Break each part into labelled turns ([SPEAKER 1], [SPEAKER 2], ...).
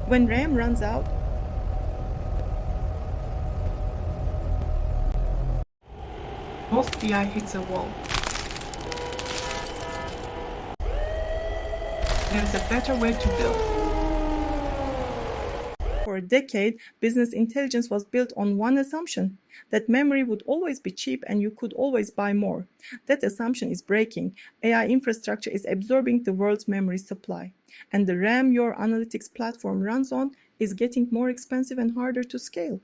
[SPEAKER 1] When RAM runs out, most BI hits a wall. There's a better way to build. For a decade, business intelligence was built on one assumption, that memory would always be cheap and you could always buy more. That assumption is breaking. AI infrastructure is absorbing the world's memory supply. And the RAM your analytics platform runs on is getting more expensive and harder to scale.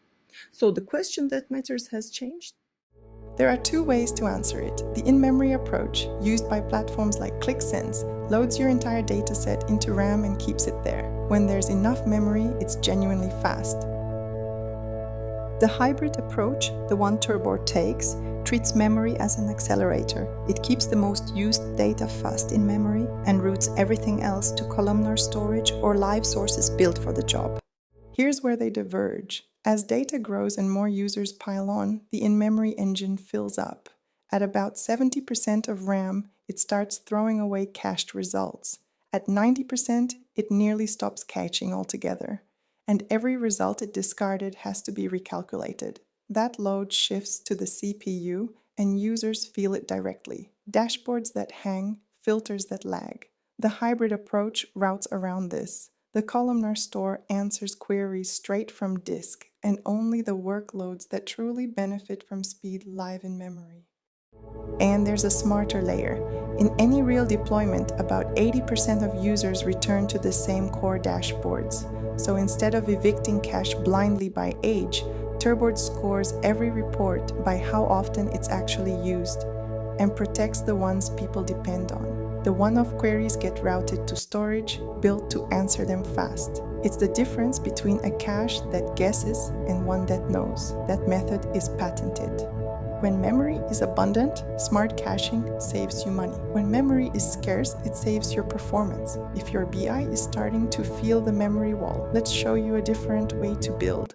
[SPEAKER 1] So the question that matters has changed.
[SPEAKER 2] There are two ways to answer it. The in-memory approach, used by platforms like ClickSense, loads your entire dataset into RAM and keeps it there. When there's enough memory, it's genuinely fast. The hybrid approach, the one Turboard takes, treats memory as an accelerator. It keeps the most used data fast in memory and routes everything else to columnar storage or live sources built for the job. Here's where they diverge. As data grows and more users pile on, the in-memory engine fills up. At about 70% of RAM, it starts throwing away cached results. At 90%, it nearly stops caching altogether. And every result it discarded has to be recalculated. That load shifts to the CPU, and users feel it directly. Dashboards that hang, filters that lag. The hybrid approach routes around this. The columnar store answers queries straight from disk, and only the workloads that truly benefit from speed live in memory. And there's a smarter layer. In any real deployment, about 80% of users return to the same core dashboards. So instead of evicting cache blindly by age, Turboard scores every report by how often it's actually used and protects the ones people depend on. The one-off queries get routed to storage, built to answer them fast. It's the difference between a cache that guesses and one that knows. That method is patented. When memory is abundant, smart caching saves you money. When memory is scarce, it saves your performance. If your BI is starting to feel the memory wall, let's show you a different way to build.